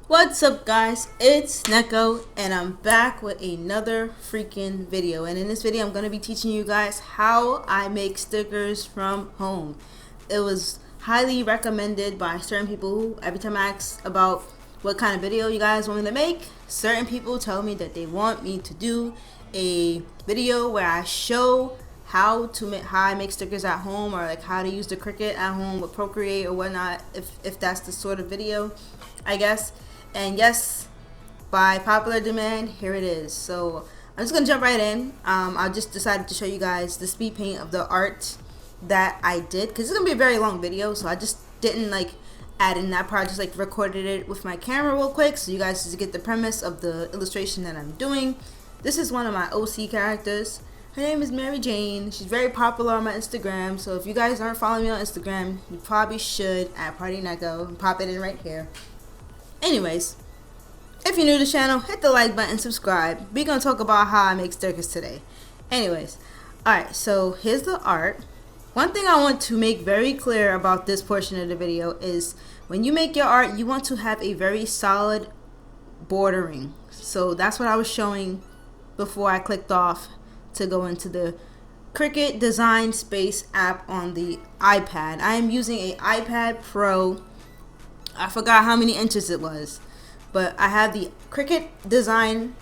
What's up guys, it's Neko and I'm back with another freaking video, and in this video I'm going to be teaching you guys how I make stickers from home. It was highly recommended by certain people who, every time I ask about what kind of video you guys want me to make, certain people tell me that they want me to do a video where I show how I make stickers at home, or like how to use the Cricut at home with Procreate or whatnot, if that's the sort of video, I guess. And yes, by popular demand, here it is. So I'm just gonna jump right in. I just decided to show you guys the speed paint of the art that I did, because it's gonna be a very long video, so I just didn't like add in that part. I just like recorded it with my camera real quick so you guys just get the premise of the illustration that I'm doing. This is one of my OC characters. Her name is MaryJane. She's very popular on my Instagram, so if you guys aren't following me on Instagram, you probably should, at Partiineko. Pop it in right here. Anyways, if you're new to the channel, hit the like button, subscribe. We're going to talk about how I make stickers today. Anyways, alright, so here's the art. One thing I want to make very clear about this portion of the video is when you make your art, you want to have a very solid bordering. So that's what I was showing before I clicked off to go into the Cricut Design Space app on the iPad. I am using an iPad Pro. I forgot how many inches it was, but I have the Cricut Design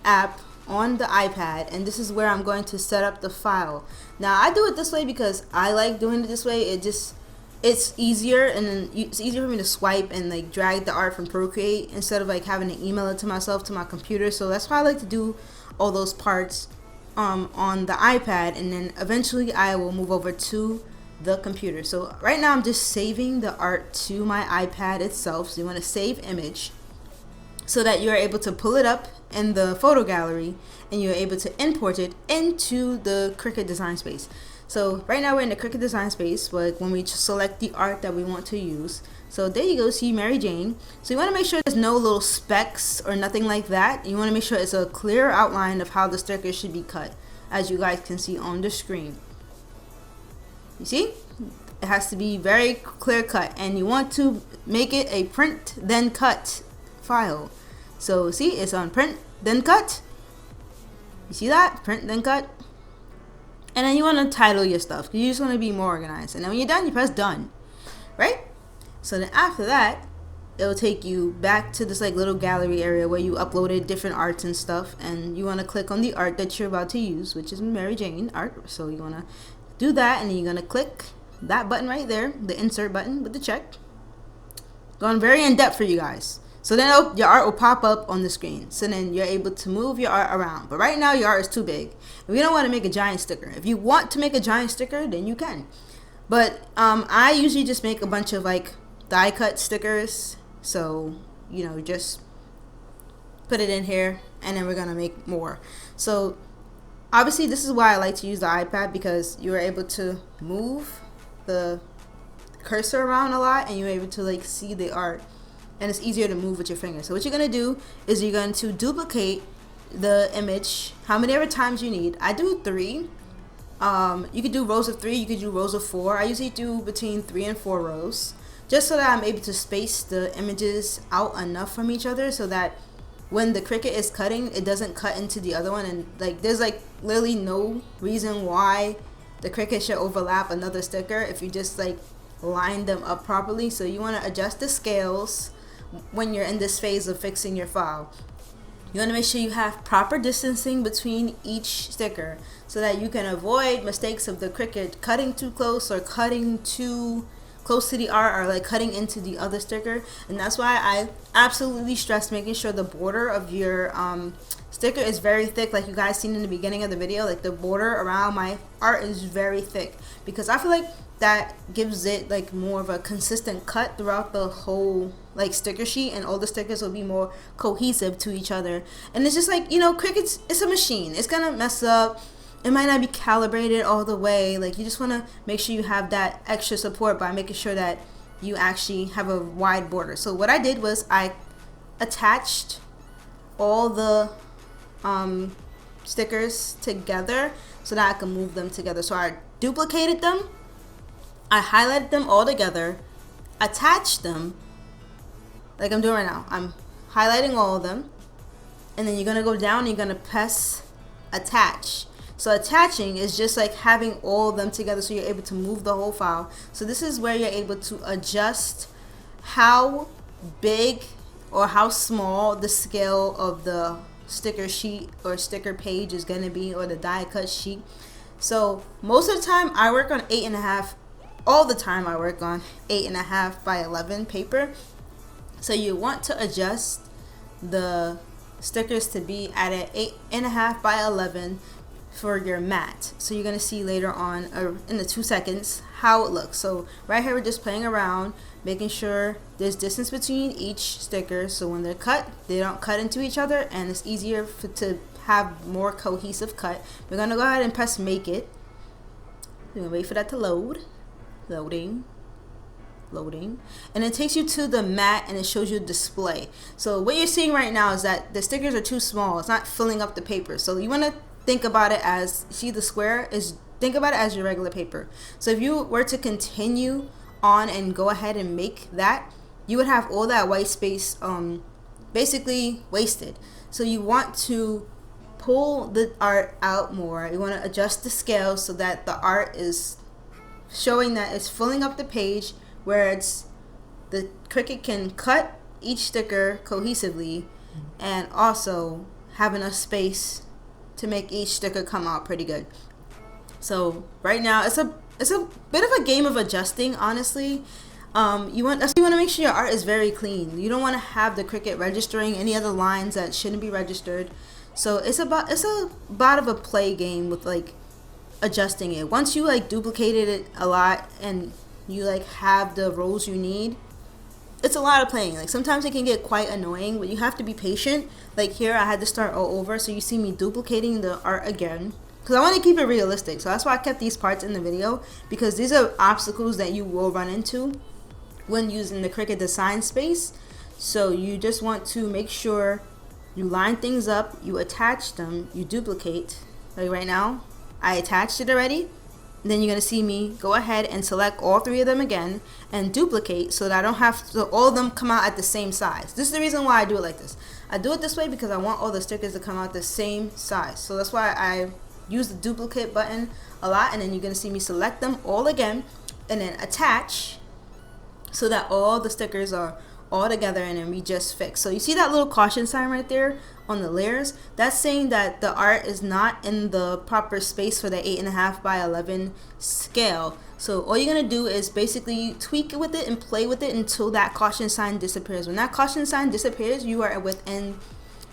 app on the iPad, and this is where I'm going to set up the file. Now I do it this way because I like doing it this way. It's easier, and it's easier for me to swipe and like drag the art from Procreate instead of like having to email it to myself to my computer. So that's why I like to do all those parts on the iPad, and then eventually I will move over to the computer. So right now I'm just saving the art to my iPad itself. So you want to save image so that you're able to pull it up in the photo gallery and you're able to import it into the Cricut Design Space. So right now we're in the Cricut Design Space, but when we select the art that we want to use, so there you go, see MaryJane. So you want to make sure there's no little specks or nothing like that. You want to make sure it's a clear outline of how the sticker should be cut, as you guys can see on the screen. You see, it has to be very clear cut, and you want to make it a print then cut file. So see, it's on print then cut. You see that? Print then cut. And then you want to title your stuff. You just want to be more organized. And then when you're done, you press done, right? So then after that, it'll take you back to this like little gallery area where you uploaded different arts and stuff, and you want to click on the art that you're about to use, which is MaryJane art. So you want to do that, and then you're going to click that button right there, the insert button with the check. Going very in depth for you guys. So then your art will pop up on the screen. So then you're able to move your art around. But right now your art is too big. We don't want to make a giant sticker. If you want to make a giant sticker, then you can. But I usually just make a bunch of like die cut stickers. So, you know, just put it in here, and then we're going to make more. So obviously this is why I like to use the iPad, because you are able to move the cursor around a lot, and you're able to like see the art, and it's easier to move with your fingers. So what you're going to do is you're going to duplicate the image how many ever times you need. I do 3. You could do rows of 3, you could do rows of 4. I usually do between 3 and 4 rows, just so that I'm able to space the images out enough from each other, so that when the Cricut is cutting, it doesn't cut into the other one. And like there's like literally no reason why the Cricut should overlap another sticker if you just like line them up properly. So you want to adjust the scales when you're in this phase of fixing your file. You want to make sure you have proper distancing between each sticker so that you can avoid mistakes of the Cricut cutting too close or cutting too close to the art, or like cutting into the other sticker. And that's why I absolutely stress making sure the border of your sticker is very thick, like you guys seen in the beginning of the video. Like the border around my art is very thick, because I feel like that gives it like more of a consistent cut throughout the whole like sticker sheet, and all the stickers will be more cohesive to each other. And it's just like, you know, Cricut's, it's a machine, it's gonna mess up. It might not be calibrated all the way. Like you just want to make sure you have that extra support by making sure that you actually have a wide border. So what I did was I attached all the stickers together so that I can move them together. So I duplicated them, I highlighted them all together, attached them, like I'm doing right now. I'm highlighting all of them, and then you're gonna go down and you're gonna press attach. So attaching is just like having all of them together so you're able to move the whole file. So this is where you're able to adjust how big or how small the scale of the sticker sheet or sticker page is gonna be, or the die cut sheet. So most of the time I work on 8.5. All the time I work on 8.5 by 11 paper. So you want to adjust the stickers to be at an 8.5 by 11 for your mat. So you're gonna see later on in the 2 seconds how it looks. So right here we're just playing around, making sure there's distance between each sticker, so when they're cut, they don't cut into each other, and it's easier to have more cohesive cut. We're gonna go ahead and press make it. We're gonna wait for that to load. Loading, and it takes you to the mat and it shows you display. So what you're seeing right now is that the stickers are too small. It's not filling up the paper. So you want to think about it as, see the square is, think about it as your regular paper. So if you were to continue on and go ahead and make that, you would have all that white space basically wasted. So you want to pull the art out more. You want to adjust the scale so that the art is showing that it's filling up the page, where it's the Cricut can cut each sticker cohesively and also have enough space to make each sticker come out pretty good. So right now it's a bit of a game of adjusting, honestly. You want to make sure your art is very clean. You don't want to have the Cricut registering any other lines that shouldn't be registered. So it's a bit of a play game with like adjusting it. Once you like duplicated it a lot and you like have the rows you need, it's a lot of playing. Like sometimes it can get quite annoying, but you have to be patient. Like here I had to start all over, so you see me duplicating the art again because I want to keep it realistic. So that's why I kept these parts in the video, because these are obstacles that you will run into when using the Cricut design space. So you just want to make sure you line things up, you attach them, you duplicate. Like right now I attached it already. Then you're going to see me go ahead and select all 3 of them again and duplicate, so that I don't have to all of them come out at the same size. This is the reason why I do it like this. I do it this way because I want all the stickers to come out the same size. So that's why I use the duplicate button a lot, and then you're going to see me select them all again and then attach, so that all the stickers are all together, and then we just fix. So you see that little caution sign right there on the layers? That's saying that the art is not in the proper space for the 8.5 by 11 scale. So all you're gonna do is basically tweak it with it and play with it until that caution sign disappears. When that caution sign disappears, you are within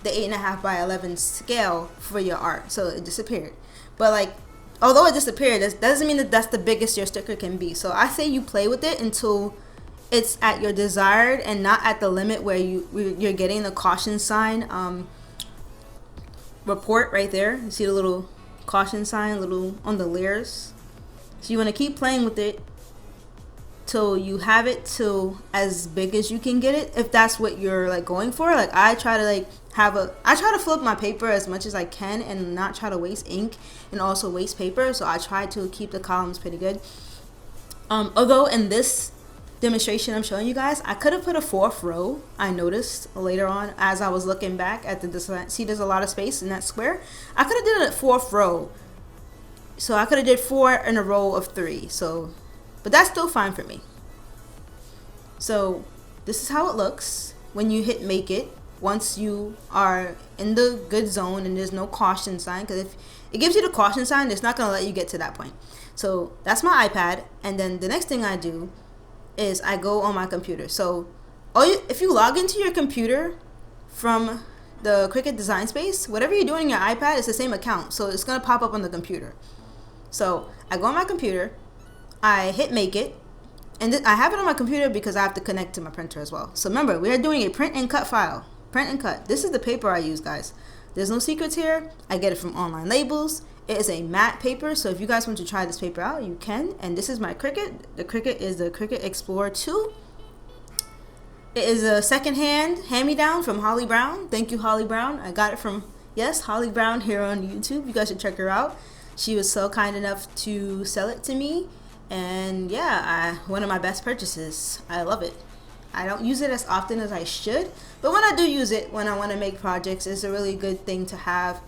the 8.5 by 11 scale for your art. So it disappeared. But like, although it disappeared, that doesn't mean that that's the biggest your sticker can be. So I say you play with it until it's at your desired and not at the limit where you're getting the caution sign report right there. You see the little caution sign little on the layers. So you want to keep playing with it till you have it to as big as you can get it, if that's what you're like going for. Like I try to like I try to flip my paper as much as I can and not try to waste ink and also waste paper. So I try to keep the columns pretty good. Although in this demonstration I'm showing you guys, I could have put a 4th row. I noticed later on as I was looking back at the design. See, there's a lot of space in that square. I could have did a 4th row. So I could have did 4 in a row of 3. So, but that's still fine for me. So this is how it looks when you hit make it. Once you are in the good zone and there's no caution sign, because if it gives you the caution sign, it's not going to let you get to that point. So that's my iPad, and then the next thing I do is I go on my computer. So if you log into your computer from the Cricut design space, whatever you're doing on your iPad is the same account, so it's gonna pop up on the computer. So I go on my computer, I hit make it, and I have it on my computer because I have to connect to my printer as well. So remember, we are doing a print and cut file. Print and cut. This is the paper I use, guys. There's no secrets here. I get it from Online Labels. It is a matte paper, so if you guys want to try this paper out, you can. And this is my Cricut. The Cricut is the Cricut Explorer 2. It is a secondhand hand-me-down from Holly Brown. Thank you, Holly Brown. I got it from, yes, Holly Brown here on YouTube. You guys should check her out. She was so kind enough to sell it to me. And yeah, one of my best purchases. I love it. I don't use it as often as I should, but when I do use it, when I want to make projects, it's a really good thing to have.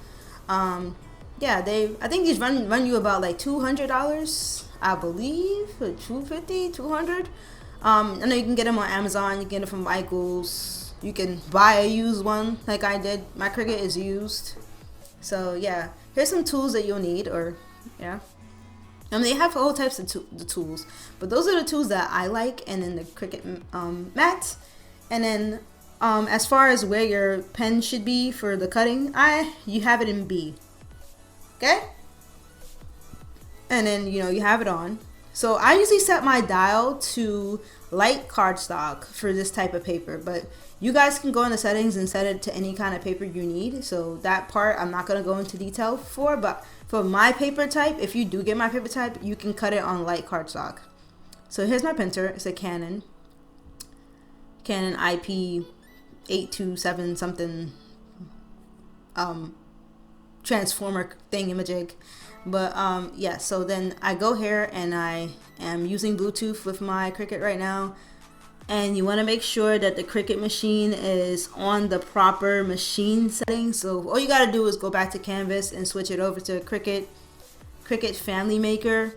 Yeah, I think these run you about like $200, I believe, or $250, $200. I know you can get them on Amazon. You can get them from Michaels. You can buy a used one, like I did. My Cricut is used. So yeah, here's some tools that you'll need, or yeah. I mean, they have all types of the tools, but those are the tools that I like. And then the Cricut mats, and then as far as where your pen should be for the cutting, you have it in B. Okay, and then you have it on. So I usually set my dial to light cardstock for this type of paper, but you guys can go in the settings and set it to any kind of paper you need. So that part I'm not going to go into detail for, but for my paper type, if you do get my paper type, you can cut it on light cardstock. So here's my printer. It's a Canon IP 827 something transformer thingamajig. But yeah, so then I go here and I am using Bluetooth with my Cricut right now. And you want to make sure that the Cricut machine is on the proper machine settings. So all you got to do is go back to Canvas and switch it over to Cricut Family Maker,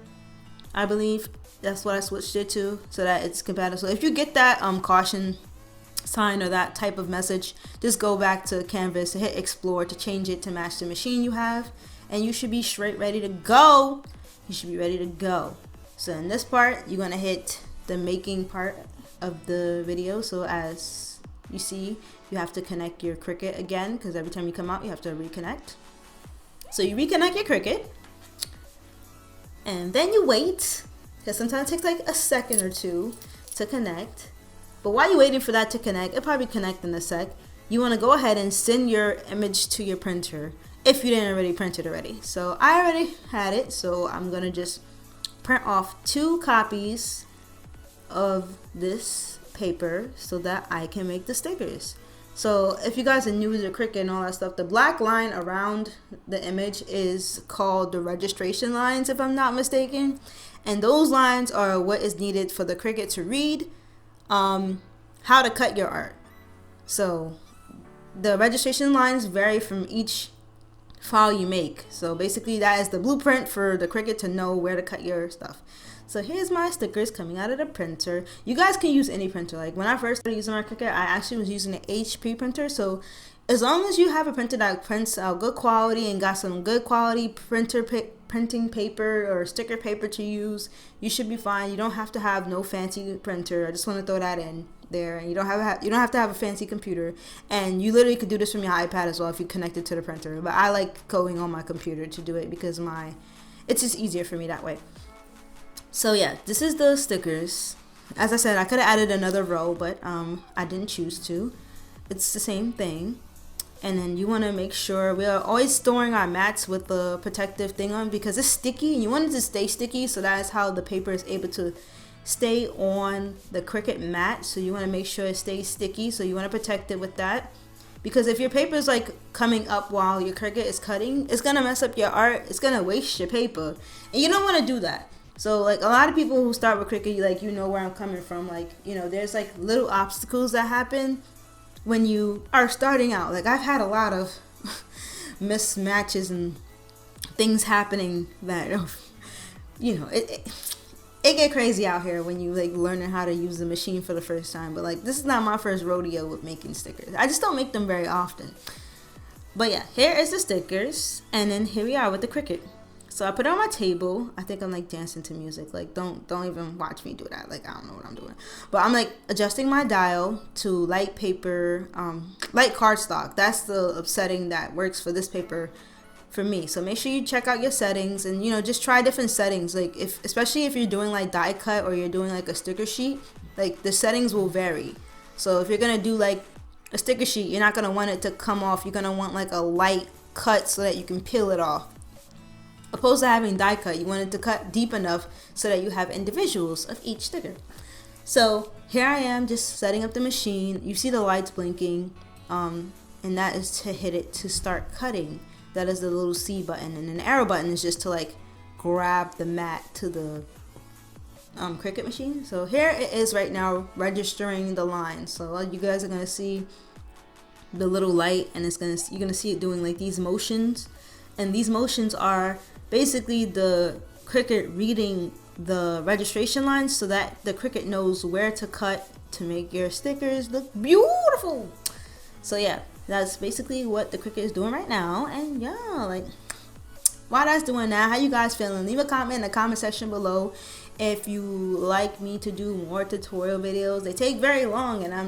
I believe. That's what I switched it to, so that it's compatible. So if you get that caution sign or that type of message, just go back to Canvas and hit Explore to change it to match the machine you have. And you should be straight ready to go. You should be ready to go. So in this part, you're going to hit the making part of the video. So as you see, you have to connect your Cricut again, because every time you come out, you have to reconnect. So you reconnect your Cricut, and then you wait, because sometimes it takes like a second or two to connect. But while you're waiting for that to connect, it'll probably connect in a sec. You want to go ahead and send your image to your printer if you didn't already print it already. So I already had it, so I'm gonna just print off 2 copies of this paper so that I can make the stickers. So if you guys are new to the Cricut and all that stuff, the black line around the image is called the registration lines, if I'm not mistaken. And those lines are what is needed for the Cricut to read how to cut your art. So the registration lines vary from each file you make. So basically that is the blueprint for the Cricut to know where to cut your stuff. So here's my stickers coming out of the printer. You guys can use any printer. Like when I first started using my Cricut, I actually was using an HP printer. So as long as you have a printer that prints out good quality and got some good quality printing paper or sticker paper to use, you should be fine. You don't have to have no fancy printer. I just want to throw that in there. And you don't have to have a fancy computer, and you literally could do this from your iPad as well if you connect it to the printer. But I like going on my computer to do it because it's just easier for me that way. So yeah, this is the stickers. As I said, I could have added another row, but I didn't choose to. It's the same thing. And then you want to make sure we are always storing our mats with the protective thing on, because it's sticky and you want it to stay sticky. So that is how the paper is able to stay on the Cricut mat. So you want to make sure it stays sticky. So you want to protect it with that, because if your paper is like coming up while your Cricut is cutting, it's gonna mess up your art. It's gonna waste your paper, and you don't want to do that. So like a lot of people who start with Cricut, you know where I'm coming from. Like, there's like little obstacles that happen when you are starting out. Like I've had a lot of mismatches and things happening that it get crazy out here when you like learning how to use the machine for the first time. But like, this is not my first rodeo with making stickers. I just don't make them very often. But yeah, here is the stickers, and then here we are with the Cricut. So I put it on my table. I think I'm like dancing to music. Like don't even watch me do that. Like I don't know what I'm doing. But I'm like adjusting my dial to light paper, light cardstock. That's the setting that works for this paper for me. So make sure you check out your settings and just try different settings. Like especially if you're doing like die cut or you're doing like a sticker sheet, like the settings will vary. So if you're gonna do like a sticker sheet, you're not gonna want it to come off. You're gonna want like a light cut so that you can peel it off. Opposed to having die cut, you want it to cut deep enough so that you have individuals of each sticker. So here I am just setting up the machine. You see the lights blinking, and that is to hit it to start cutting. That is the little C button, and an arrow button is just to like grab the mat to the Cricut machine. So here it is right now registering the line. So you guys are gonna see the little light, and you're gonna see it doing like these motions, and these motions are basically the Cricut reading the registration lines so that the Cricut knows where to cut to make your stickers look beautiful. So yeah, that's basically what the Cricut is doing right now. And yeah, like while that's doing that, how you guys feeling? Leave a comment in the comment section below if you like me to do more tutorial videos. They take very long, and I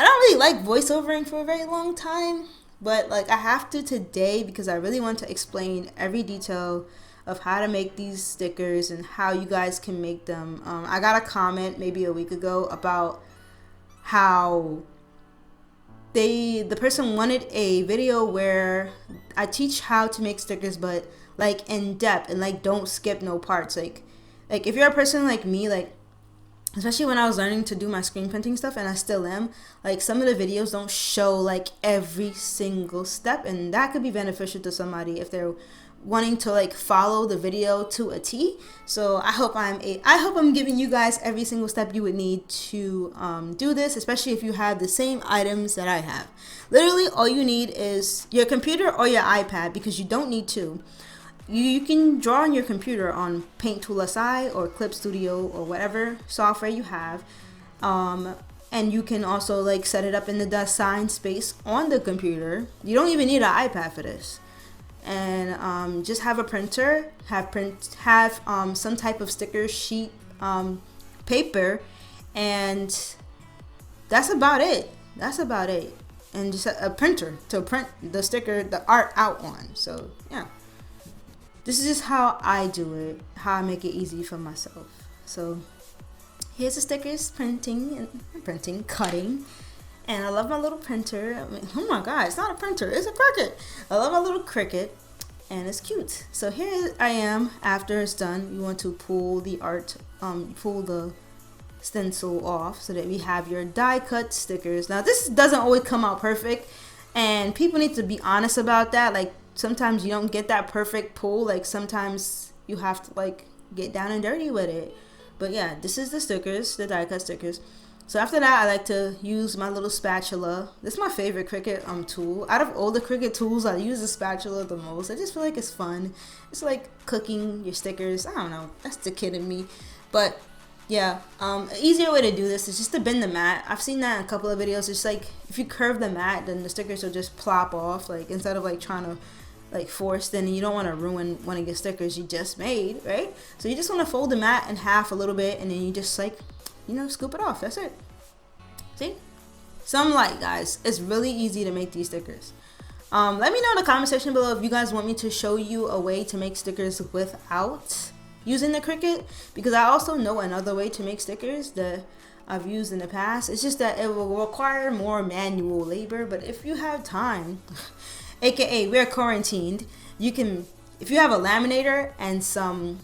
don't really like voiceovering for a very long time, but like I have to today because I really want to explain every detail of how to make these stickers and how you guys can make them. I got a comment maybe a week ago about how the person wanted a video where I teach how to make stickers, but like in depth, and like don't skip no parts. Like if you're a person like me, like especially when I was learning to do my screen printing stuff, and I still am, like some of the videos don't show like every single step, and that could be beneficial to somebody if they're wanting to like follow the video to a T. So I hope I'm giving you guys every single step you would need to do this, especially if you have the same items that I have. Literally all you need is your computer or your iPad, because you don't need two. You can draw on your computer on Paint Tool SI or Clip Studio or whatever software you have, and you can also like set it up in the design space on the computer. You don't even need an iPad for this. And just have a printer, have some type of sticker sheet paper, and that's about it. And just a printer to print the sticker, the art out on. So yeah, this is just how I do it, how I make it easy for myself. So here's the stickers cutting. And I love my little printer. I mean, oh my god, it's not a printer, it's a Cricut. I love my little Cricut, and it's cute. So here I am after it's done. You want to pull the art, pull the stencil off so that we have your die cut stickers. Now this doesn't always come out perfect, and people need to be honest about that. Like sometimes you don't get that perfect pull. Like sometimes you have to like get down and dirty with it. But yeah, this is the stickers, the die cut stickers. So after that, I like to use my little spatula. This is my favorite Cricut tool. Out of all the Cricut tools, I use the spatula the most. I just feel like it's fun. It's like cooking your stickers. I don't know. That's the kid in me. But yeah, an easier way to do this is just to bend the mat. I've seen that in a couple of videos. It's like if you curve the mat, then the stickers will just plop off. Like instead of like trying to like force, then you don't want to ruin one of your stickers you just made, right? So you just want to fold the mat in half a little bit, and then you just like, you know, scoop it off. That's it. See? Some light, guys. It's really easy to make these stickers. Let me know in the comment section below if you guys want me to show you a way to make stickers without using the Cricut, because I also know another way to make stickers that I've used in the past. It's just that it will require more manual labor, but if you have time, aka we're quarantined, you can, if you have a laminator and some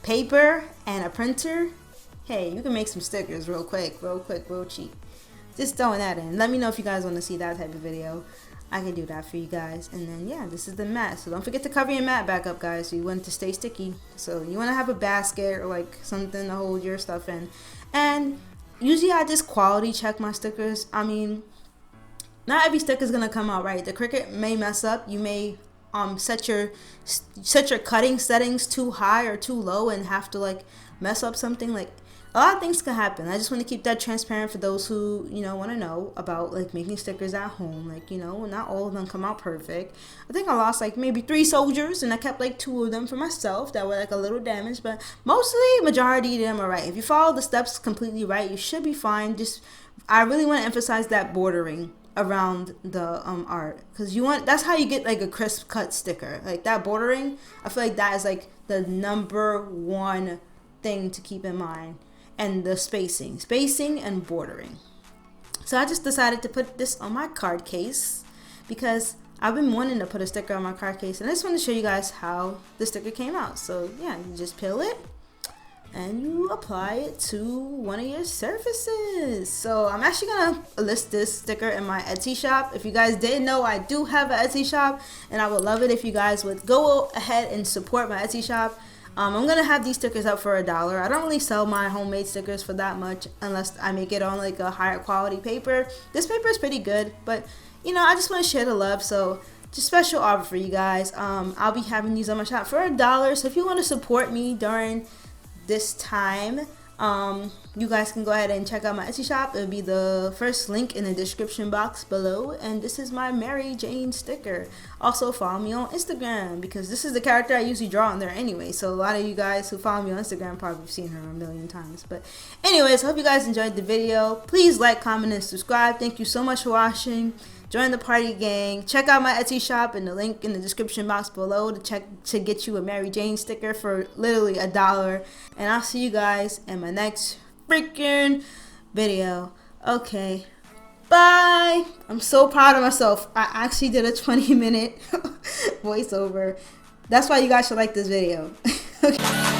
paper and a printer, hey, you can make some stickers real quick, real cheap. Just throwing that in. Let me know if you guys want to see that type of video. I can do that for you guys. And then yeah, this is the mat. So don't forget to cover your mat back up, guys. You want it to stay sticky. So you want to have a basket or like something to hold your stuff in. And usually I just quality check my stickers. I mean, not every sticker is gonna come out right. The Cricut may mess up. You may set your cutting settings too high or too low and have to like mess up something. Like a lot of things can happen. I just want to keep that transparent for those who, you know, want to know about like making stickers at home. Like, you know, not all of them come out perfect. I think I lost like maybe 3 soldiers, and I kept like 2 of them for myself that were like a little damaged, but mostly majority of them are right. If you follow the steps completely right, you should be fine. Just I really want to emphasize that bordering around the art, because you want, that's how you get like a crisp cut sticker. Like that bordering, I feel like that is like the #1 thing to keep in mind. And the spacing and bordering. So I just decided to put this on my card case because I've been wanting to put a sticker on my card case, and I just want to show you guys how the sticker came out. So yeah, you just peel it and you apply it to one of your surfaces. So I'm actually gonna list this sticker in my Etsy shop. If you guys didn't know, I do have an Etsy shop, and I would love it if you guys would go ahead and support my Etsy shop. I'm gonna have these stickers up for $1. I don't really sell my homemade stickers for that much unless I make it on like a higher quality paper. This paper is pretty good, but you know, I just want to share the love, so just special offer for you guys. I'll be having these on my shop for $1, so if you want to support me during this time, you guys can go ahead and check out my Etsy shop. It'll be the first link in the description box below, and this is my MaryJane sticker. Also follow me on Instagram because this is the character I usually draw on there anyway, so a lot of you guys who follow me on Instagram probably have seen her a million times. But anyways, hope you guys enjoyed the video. Please like, comment, and subscribe. Thank you so much for watching. Join the party gang. Check out my Etsy shop and the link in the description box below to get you a MaryJane sticker for literally $1. And I'll see you guys in my next freaking video. Okay, bye. I'm so proud of myself. I actually did a 20-minute voiceover. That's why you guys should like this video. Okay.